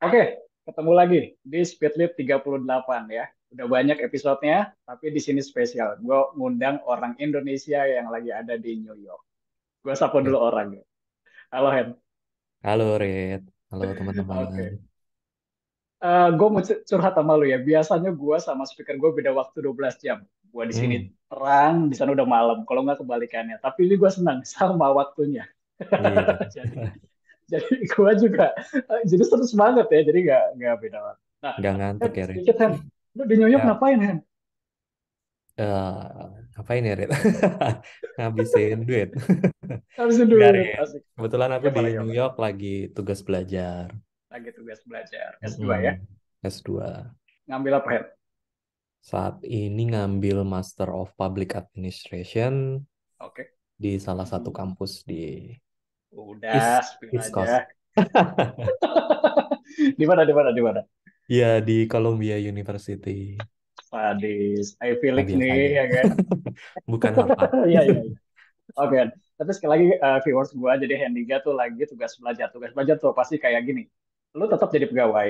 Oke, ketemu lagi di Speedlit 38 ya. Udah banyak episodenya, tapi di sini spesial. Gue ngundang orang Indonesia yang lagi ada di New York. Gue sapa Ya. dulu orangnya. Halo, Hen. Halo Red, halo teman-teman. Oke. Gue mau curhat sama lu ya. Biasanya gue sama speaker gue beda waktu 12 jam. Gue di sini Hmm, terang, di sana udah malam. Kalau nggak kebalikannya. Tapi ini gue senang sama waktunya. iya, Jadi, jadi gue juga, jadi seru semangat ya. Jadi nggak beda waktu. Nah, nggak Hen, ngantuk ya Red. sedikit Hen. Lu di New York Ya, ngapain, Hen? ngapain ya Red? Ngabisin duit. Habisin Nggak duit, Red. asik. Kebetulan aku di Gimana, New gimana? York lagi tugas belajar. Lagi tugas belajar. S2 ya? Mm-mm. S2. Ngambil apa, Her? Saat ini ngambil Master of Public Administration Oke. di salah satu Mhm. kampus di Udah, spill East Coast. aja. Di mana? Ya, di Columbia University. Sadis. I feel Ah, like biasa nih, aja. ya kan? Bukan Harvard. Iya, iya, iya. Oke, tapi sekali lagi viewers gue jadi Hendiga tuh lagi tugas belajar. Tugas belajar tuh pasti kayak gini. Lu tetap jadi pegawai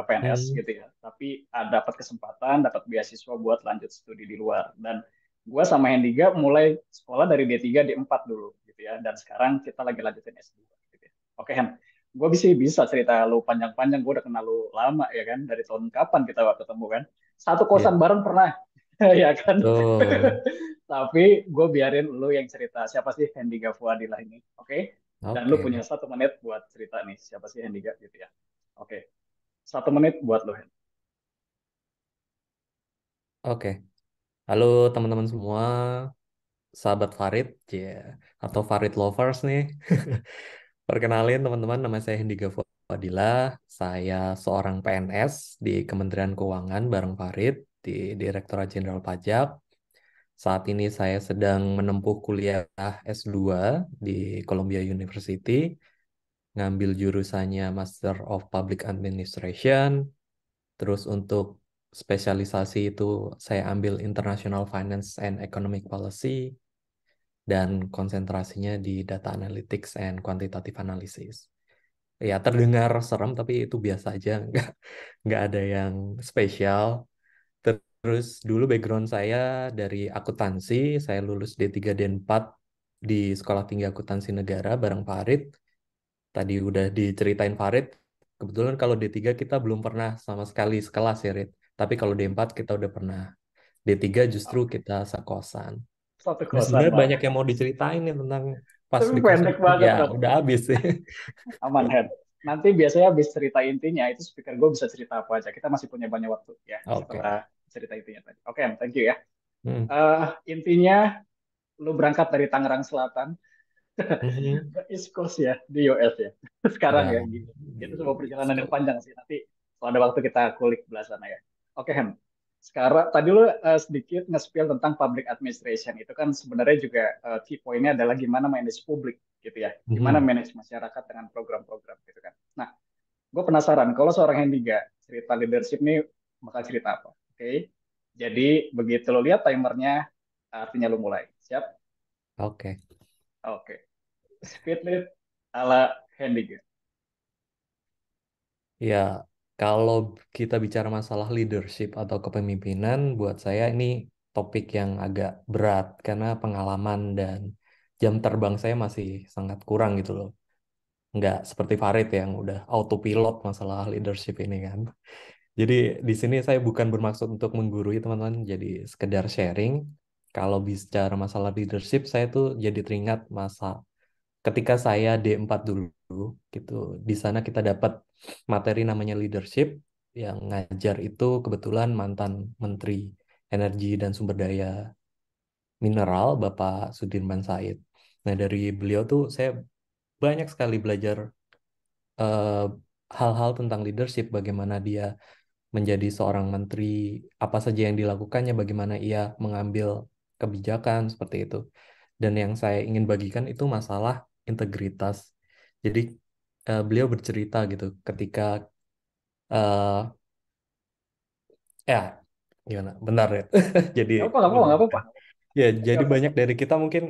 PNS Hmm, gitu ya, tapi dapat kesempatan, dapat beasiswa buat lanjut studi di luar. Dan gue sama Hendiga mulai sekolah dari D3 D4 dulu gitu ya, dan sekarang kita lagi lanjutin S2 gitu ya. Oke, Hen. Gue bisa cerita lu panjang-panjang, gue udah kenal lu lama ya kan, dari tahun kapan kita waktu ketemu kan. Satu ya. kosan bareng pernah, ya kan? Tuh. Tapi gue biarin lu yang cerita siapa sih Hendiga Fuadila ini, oke? Dan lu punya Oke, 1 menit buat cerita nih siapa sih Hendiga gitu ya. Oke, 1 menit buat lu Hen. oke. Halo teman-teman semua, sahabat Farid, ya, atau Farid lovers nih. Perkenalin teman-teman, nama saya Hendiga Fadila. Saya seorang PNS di Kementerian Keuangan bareng Farid di Direktorat Jenderal Pajak. Saat ini saya sedang menempuh kuliah S2 di Columbia University, ngambil jurusannya Master of Public Administration. Terus untuk spesialisasi itu saya ambil International Finance and Economic Policy dan konsentrasinya di Data Analytics and Quantitative Analysis. Ya terdengar serem tapi itu biasa aja, nggak ada yang spesial. Terus dulu background saya dari akuntansi, saya lulus D3 D4 di Sekolah Tinggi Akuntansi Negara bareng Farid. Tadi udah diceritain Farid, kebetulan kalau D3 kita belum pernah sama sekali sekelas ya, Rit. Tapi kalau D4 kita udah pernah. D3 justru Oke, kita sekosan. satu Nah, kosan sebenarnya banyak malah. yang mau diceritain nih tentang pas Tapi di kosan. pendek banget Ya, kan. udah habis sih. Aman Hen. Nanti biasanya habis cerita intinya itu speaker gue bisa cerita apa aja. Kita masih punya banyak waktu ya Oke. setelah cerita intinya tadi. Oke, Hen, thank you ya. Hmm. Intinya lu berangkat dari Tangerang Selatan Mhm. ke East Coast ya di US ya. Sekarang Ya, ya gitu. Itu sebuah di perjalanan yang Esko. panjang sih. Nanti kalau ada waktu kita kulik belah sana ya. Oke, Hem. Sekarang tadi lu sedikit nge-spill tentang public administration. Itu kan sebenarnya juga key point-nya adalah gimana manage publik gitu ya. Gimana Mhm. manage masyarakat dengan program-program gitu kan. Nah, gue penasaran kalau seorang Hendiga cerita leadership nih bakal cerita apa? Oke. Jadi begitu lo lihat timernya artinya lu mulai. Siap? Oke. Oke. Speed lead ala Hendiga. Ya, kalau kita bicara masalah leadership atau kepemimpinan, buat saya ini topik yang agak berat karena pengalaman dan jam terbang saya masih sangat kurang gitu loh. Nggak seperti Farid yang udah autopilot masalah leadership ini kan. Jadi di sini saya bukan bermaksud untuk menggurui teman-teman, jadi sekedar sharing. Kalau bicara masalah leadership, saya tuh jadi teringat masa ketika saya D4 dulu gitu. Di sana kita dapat materi namanya leadership, yang ngajar itu kebetulan mantan Menteri Energi dan Sumber Daya Mineral Bapak Sudirman Said. Nah, dari beliau tuh saya banyak sekali belajar eh, hal-hal tentang leadership, bagaimana dia menjadi seorang menteri, apa saja yang dilakukannya, bagaimana ia mengambil kebijakan seperti itu. Dan yang saya ingin bagikan itu masalah integritas. Jadi beliau bercerita gitu ketika eh ya gimana? Bentar ya. Jadi Nggak apa-apa. ya, Take jadi your time. banyak dari kita mungkin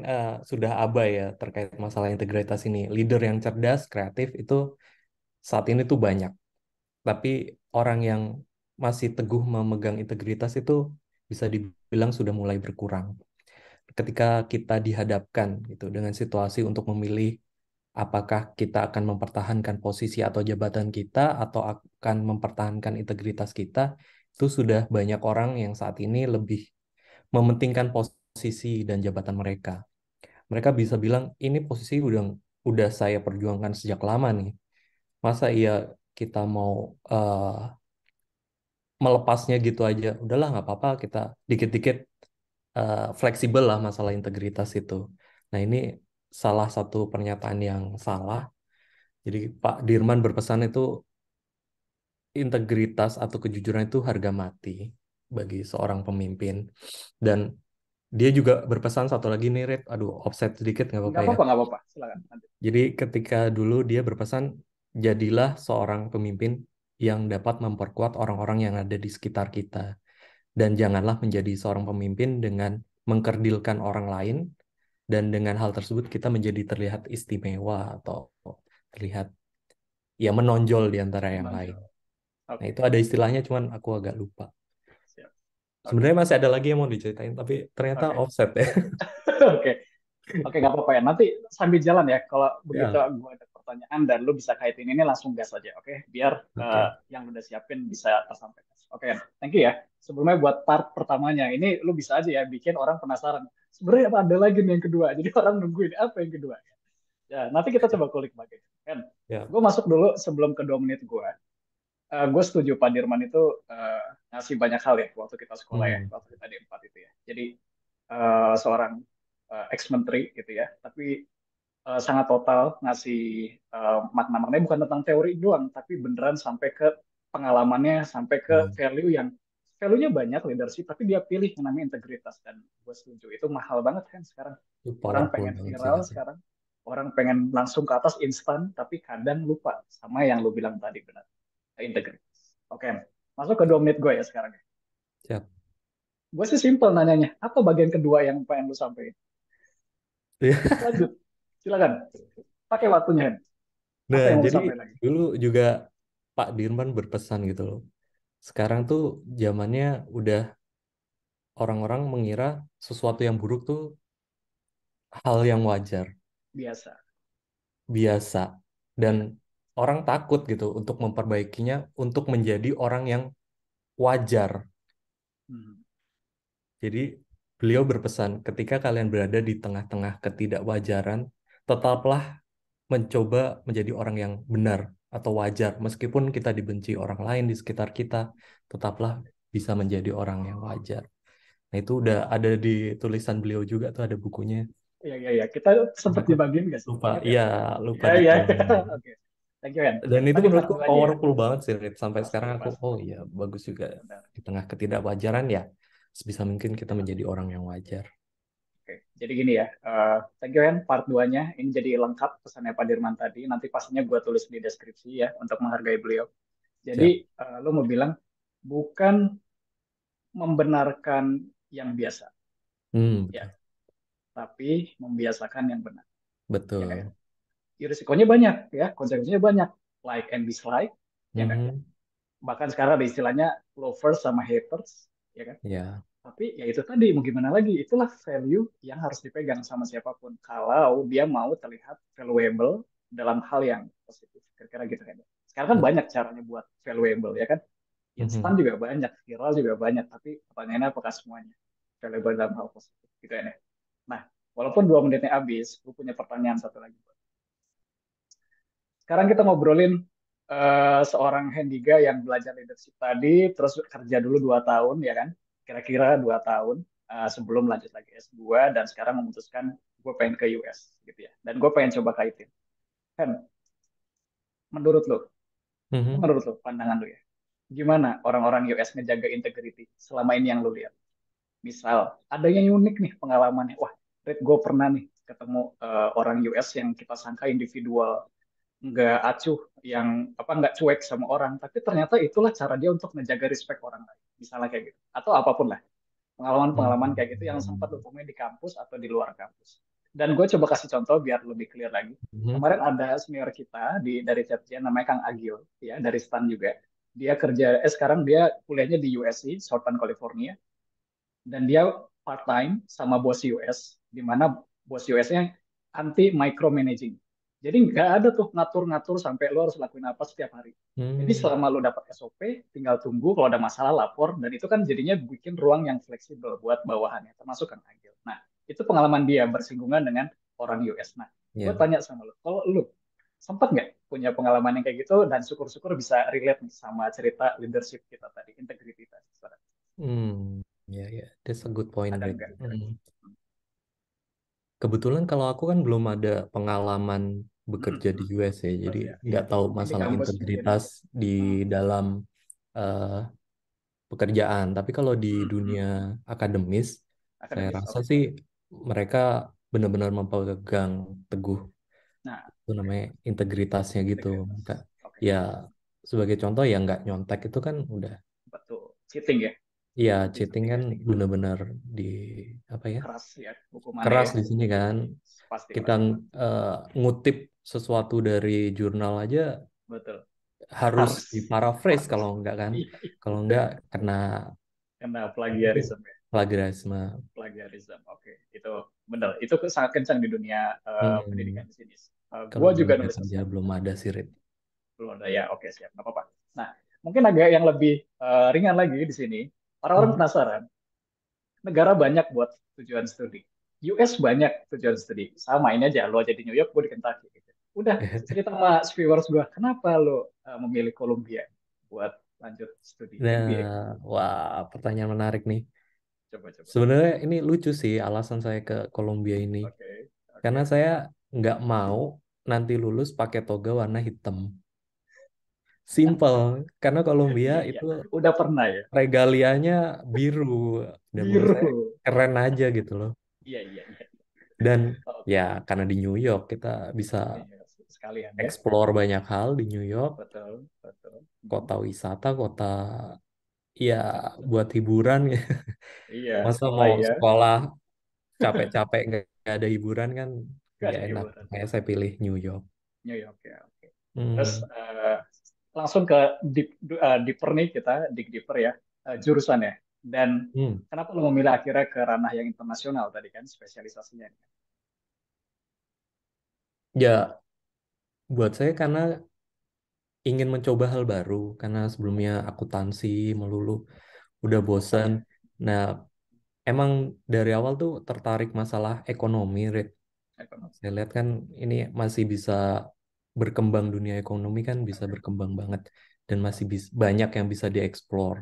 sudah abai ya terkait masalah integritas ini. Leader yang cerdas, kreatif itu saat ini tuh banyak. Tapi orang yang masih teguh memegang integritas itu bisa dibilang sudah mulai berkurang. Ketika kita dihadapkan gitu dengan situasi untuk memilih apakah kita akan mempertahankan posisi atau jabatan kita atau akan mempertahankan integritas kita, itu sudah banyak orang yang saat ini lebih mementingkan posisi dan jabatan mereka. Mereka bisa bilang ini posisi udah saya perjuangkan sejak lama nih. Masa iya kita mau melepasnya gitu aja? Udahlah nggak apa-apa, kita dikit-dikit fleksibel lah masalah integritas itu. Nah, ini salah satu pernyataan yang salah. Jadi Pak Dirman berpesan itu integritas atau kejujuran itu harga mati bagi seorang pemimpin. Dan dia juga berpesan satu lagi nih, Red. Aduh, offset sedikit nggak apa-apa ya. Nggak apa-apa, silakan nanti. Jadi ketika dulu dia berpesan, jadilah seorang pemimpin yang dapat memperkuat orang-orang yang ada di sekitar kita. Dan janganlah menjadi seorang pemimpin dengan mengkerdilkan orang lain, dan dengan hal tersebut kita menjadi terlihat istimewa atau terlihat ya menonjol di antara yang lain. Menonjol. Nah, Oke, itu ada istilahnya, cuman aku agak lupa. siap. Oke, Sebenarnya masih ada lagi yang mau diceritain, tapi ternyata oke. offset ya. Oke. Oke, nggak apa-apa ya. Nanti sambil jalan ya, kalau begitu Ya, gue ada pertanyaan dan lu bisa kaitin ini langsung gas aja, oke? Biar oke. yang lu udah siapin bisa tersampaikan. Oke, thank you ya. Sebelumnya buat part pertamanya, ini lu bisa aja ya bikin orang penasaran. Sebenarnya apa ada lagi nih yang kedua? Jadi orang nungguin apa yang kedua. Ya, nanti kita coba kulik lagi. Kan, Ya. gue masuk dulu sebelum ke 2 menit gue. Gue setuju Pak Dirman itu ngasih banyak hal ya waktu kita sekolah ya, Hmm. waktu kita di 4 itu ya. Jadi seorang ex-menteri gitu ya, tapi sangat total ngasih makna-maknanya bukan tentang teori doang, tapi beneran sampai ke pengalamannya, sampai ke Hmm. value-nya banyak leadership, tapi dia pilih yang namanya integritas dan gue setuju itu mahal banget kan sekarang. Itu Orang powerful pengen banget sih viral itu. sekarang, orang pengen langsung ke atas instan, tapi kadang lupa sama yang lu bilang tadi benar, integritas. Oke, masuk ke 2 menit gue ya sekarang. Siap. Gue sih simpel nanyanya, apa bagian kedua yang pengen lu sampaikan? Lanjut, silakan. Pakai waktunya, Hen. Apa Nah, yang mau lu jadi sampaikan lagi? dulu juga Pak Dirman berpesan gitu loh. Sekarang tuh zamannya udah orang-orang mengira sesuatu yang buruk tuh hal yang wajar, Biasa. biasa. Dan Ya. orang takut gitu untuk memperbaikinya, untuk menjadi orang yang wajar. Hmm. Jadi beliau berpesan, ketika kalian berada di tengah-tengah ketidakwajaran, tetaplah mencoba menjadi orang yang benar atau wajar. Meskipun kita dibenci orang lain di sekitar kita, tetaplah bisa menjadi orang yang wajar. Nah, itu udah ada di tulisan beliau juga tuh, ada bukunya. Iya, iya, iya. Kita Tapi sempat aku dibagiin nggak sih? lupa, Ingat ya? iya lupa Iya, iya. detailnya. Oke. Thank you, Hen. Dan itu Tadi part menurutku 2-nya ya? powerful banget sih, Rit. Sampai sekarang Pasti, aku, pasti. oh iya, bagus juga. Benar. Di tengah ketidakwajaran ya, sebisa mungkin kita menjadi orang yang wajar. Oke. Jadi gini ya. Thank you, Hen. Part 2-nya. Ini jadi lengkap pesannya Pak Dirman tadi. Nanti pastinya gue tulis di deskripsi ya untuk menghargai beliau. Jadi, Siap. lo mau bilang, bukan membenarkan yang biasa, ya, Betul. tapi membiasakan yang benar. Ya kan? Betul. Ya, risikonya banyak, ya. Konsekuensinya banyak. Like and dislike, ya kan? Mhm. Bahkan sekarang ada istilahnya lovers sama haters, ya kan? Ya. Tapi ya itu tadi, mau gimana lagi? Itulah value yang harus dipegang sama siapapun. Kalau dia mau terlihat valuable dalam hal yang positif. Kira-kira gitu kan. Sekarang kan Betul. banyak caranya buat valuable, ya kan? Instan Mhm. juga banyak, viral juga banyak. Tapi pertanyaannya apakah semuanya valuable dalam hal positif? Gitu ya. Nah, walaupun 2 menitnya habis, gue punya pertanyaan satu lagi. Sekarang kita ngobrolin seorang Hendiga yang belajar leadership tadi, terus kerja dulu 2 tahun, ya kan? Kira-kira 2 tahun sebelum lanjut lagi S2 dan sekarang memutuskan gue pengen ke US, gitu ya. Dan gue pengen coba kaitin. Kan, menurut lo, Mhm. menurut lo, pandangan lo ya, gimana orang-orang US ngejaga integrity selama ini yang lo lihat? Misal, ada yang unik nih pengalamannya. Wah, Red, gue pernah nih ketemu orang US yang kita sangka individual, nggak acuh, yang apa nggak cuek sama orang, tapi ternyata itulah cara dia untuk menjaga respect orang lain, misalnya kayak gitu, atau apapun lah pengalaman-pengalaman kayak gitu yang sempat lu Mhm. temui di kampus atau di luar kampus. Dan gue coba kasih contoh biar lebih clear lagi. Mhm. Kemarin ada senior kita dari Chatgen namanya Kang Agil, ya dari STAN juga. dia kerja, sekarang dia kuliahnya di USC, Southern California, dan dia part time sama bos US, di mana bos US-nya anti micromanaging. Jadi nggak ada tuh ngatur-ngatur sampai lo harus lakuin apa setiap hari. Jadi Hmm. selama lo dapat SOP, tinggal tunggu kalau ada masalah lapor, dan itu kan jadinya bikin ruang yang fleksibel buat bawahannya, termasuk Kang Agil. Nah, itu pengalaman dia bersinggungan dengan orang US. Nah, gue Ya. tanya sama lo, kalau lo sempat nggak punya pengalaman yang kayak gitu, dan syukur-syukur bisa relate nih sama cerita leadership kita tadi, integritas. Hmm. Ya, ya. That's a good point, Ada Rick. nggak Hmm. kira-kira? Kebetulan kalau aku kan belum ada pengalaman Hmm, bekerja di US ya, jadi US ya, iya. nggak tahu Mungkin di masalah kampus mungkin. integritas di Hmm, dalam eh, pekerjaan. Tapi kalau di hmm. dunia akademis, saya Akademis, rasa oke. sih mereka benar-benar memegang teguh Nah, itu oke. namanya integritasnya gitu. Mereka, Integritas. Oke, ya sebagai contoh ya nggak nyontek itu kan udah, betul. Cheating ya, ya di cheating kan investigasi. benar-benar di apa ya, Keras ya hukumannya keras ya. di sini kan. Pasti, Kita pasti. eh, ngutip sesuatu dari jurnal aja Betul. harus Harus. diparaphrase Harus. kalau enggak kan. Iya, iya. Kalau enggak kena Kena itu plagiarism ya. plagiarisme. Plagiarism, oke. Itu benar. Itu sangat kencang di dunia pendidikan Hmm, di sini. kalau Gua di juga dunia nulis kerja assignment. belum ada sih, Rit. Belum ada ya, oke siap, nggak apa-apa. Nah, mungkin agak yang lebih ringan lagi di sini. Orang-orang Hmm. penasaran, negara banyak buat tujuan studi. US banyak tujuan studi. Sama ini aja, lo aja di New York, gue di Kentucky. Gitu. Udah, cerita sama viewers gue, kenapa lo memilih Columbia buat lanjut studi Nah, MBA? wah, pertanyaan menarik nih. Coba, coba. Sebenarnya ini lucu sih alasan saya ke Columbia ini. Oke, Karena oke. saya nggak mau nanti lulus pakai toga warna hitam. Simple. Karena Columbia Iya, iya. itu Udah pernah ya? regalianya biru. Dan menurut saya Biru. keren aja gitu loh. Iya, iya, iya. Dan ya Oke. karena di New York kita bisa Iya, sekalian ya. explore banyak hal di New York. Betul, betul. Hmm. Kota wisata, kota ya Betul. buat hiburan. Iya, Masa sekolah mau ya. sekolah capek-capek nggak ada hiburan kan Gak nggak ada enak. hiburan. Makanya saya pilih New York. New York ya, oke. Terus Hmm. langsung ke deeper nih kita, dig deeper ya, jurusannya. Dan Hmm. kenapa lo memilih akhirnya ke ranah yang internasional tadi kan, spesialisasinya? Ya buat saya karena ingin mencoba hal baru karena sebelumnya akuntansi melulu udah Bosan bosen. ya, Nah, emang dari awal tuh tertarik masalah ekonomi, Rit. ekonomi. Saya lihat kan ini masih bisa berkembang, dunia ekonomi kan bisa Oke, berkembang banget dan masih banyak yang bisa dieksplor.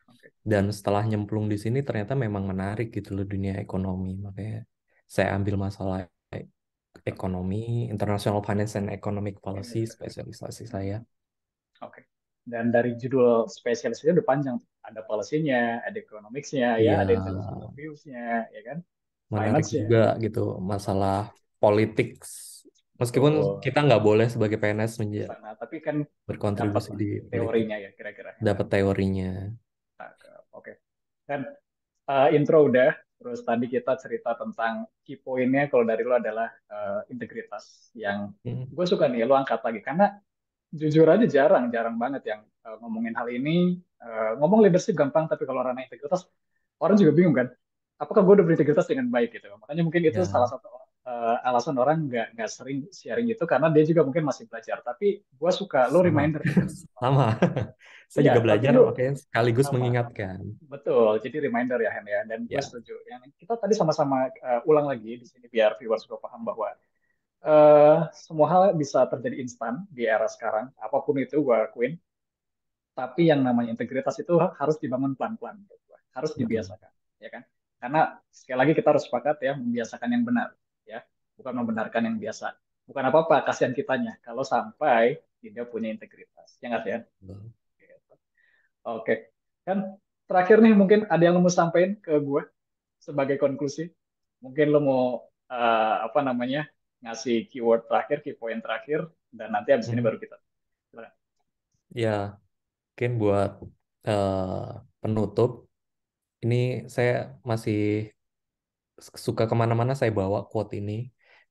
oke, Dan setelah nyemplung di sini ternyata memang menarik gitu loh dunia ekonomi. Makanya saya ambil masalah oke. ekonomi, International Finance and Economic Ini Policy, juga. spesialisasi Hmm, saya. oke. Dan dari judul spesialisasinya udah panjang. Ada policy-nya, ada economics-nya, ya, Iya, ada international views-nya, ya kan? menarik juga Finance-nya. gitu masalah politik. Meskipun Betul. kita nggak boleh sebagai PNS Ke sana. Tapi kan dapat berkontribusi lah di politik, teorinya ya kira-kira. dapat teorinya. Cakep. Oke. Kan intro udah, terus tadi kita cerita tentang key point-nya kalau dari lo adalah integritas yang Hmm. gue suka nih lo angkat lagi karena jujur aja jarang banget yang ngomongin hal ini. Ngomong leadership gampang, tapi kalau ranah integritas orang juga bingung kan. Apakah gue udah berintegritas dengan baik gitu? Makanya mungkin itu Ya, salah satu alasan orang nggak sering sharing itu karena dia juga mungkin masih belajar. Tapi gue suka lo sama. reminder nih. Sama. Saya Iya, juga tapi belajar yuk makanya sekaligus sama. mengingatkan. Betul, jadi reminder ya Hen ya. Dan gue Ya. setuju. Yang kita tadi sama-sama ulang lagi di sini biar viewers juga paham bahwa semua hal bisa terjadi instan di era sekarang. Apapun itu gue akuin. Tapi yang namanya integritas itu harus dibangun pelan-pelan, menurut gua. Harus Betul. dibiasakan, ya kan? Karena sekali lagi kita harus sepakat ya, membiasakan yang benar, ya, bukan membenarkan yang biasa. Bukan apa-apa, kasihan kitanya kalau sampai tidak punya integritas, ya nggak sih ya? Betul. Gitu. Oke, kan terakhir nih mungkin ada yang lo mau sampaikan ke gue sebagai konklusi. Mungkin lo mau apa namanya ngasih keyword terakhir, key point terakhir, dan nanti habis ini Hmm. baru kita. Silakan. Ya, mungkin buat penutup, ini saya masih suka kemana-mana saya bawa quote ini.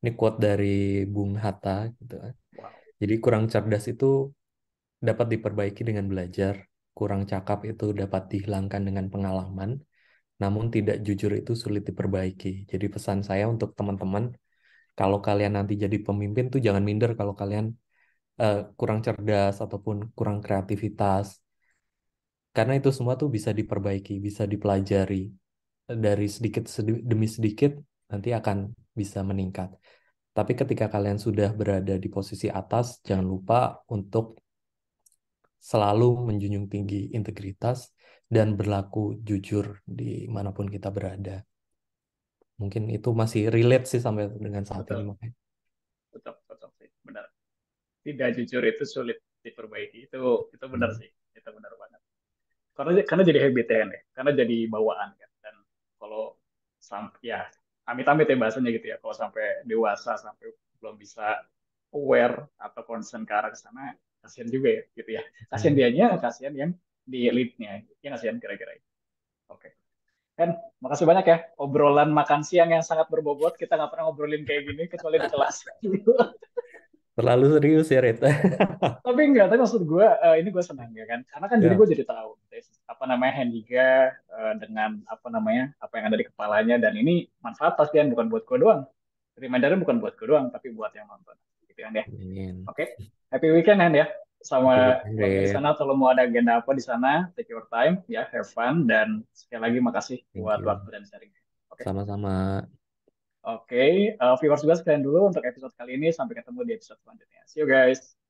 Ini quote dari Bung Hatta gitu kan. Wow. Jadi kurang cerdas itu dapat diperbaiki dengan belajar, kurang cakap itu dapat dihilangkan dengan pengalaman, namun tidak jujur itu sulit diperbaiki. Jadi pesan saya untuk teman-teman, kalau kalian nanti jadi pemimpin tuh jangan minder kalau kalian kurang cerdas ataupun kurang kreativitas, karena itu semua tuh bisa diperbaiki, bisa dipelajari dari sedikit demi sedikit nanti akan bisa meningkat. Tapi ketika kalian sudah berada di posisi atas, jangan lupa untuk selalu menjunjung tinggi integritas dan berlaku jujur dimanapun kita berada. Mungkin itu masih relate sih sampai dengan saat ini Betul, makanya. betul, betul sih, benar. Tidak jujur itu sulit diperbaiki. Itu benar Hmm. sih, itu benar banget. Karena jadi habit ya, kan ya? Karena jadi bawaan kan. Dan kalau sampai ya amit-amit ya bahasanya gitu ya. Kalau sampai dewasa sampai belum bisa aware atau concern ke arah ke sana, kasihan juga ya gitu ya. Kasihan Hmm. dianya, kasihan yang di elite-nya. Ya kasihan kira-kira. Oke. Kan, makasih banyak ya. Obrolan makan siang yang sangat berbobot. Kita nggak pernah ngobrolin kayak gini kecuali di kelas. Terlalu serius ya, Rita. Tapi enggak, tapi maksud gue ini gue senang ya kan, karena kan jadi Ya, gue jadi tahu apa namanya Hendiga dengan apa namanya apa yang ada di kepalanya, dan ini manfaat pastian bukan buat gue doang, remindernya bukan buat gue doang tapi buat yang nonton gitu kan ya. amin. Oke, happy weekend kan ya Happy sama weekend, keluarga di sana. Rit. Kalau mau ada agenda apa di sana, take your time ya, have fun, dan sekali lagi makasih Thank buat you. waktu dan sharing. Oke. Sama-sama. Oke, viewers juga sekalian dulu untuk episode kali ini. Sampai ketemu di episode selanjutnya. See you guys.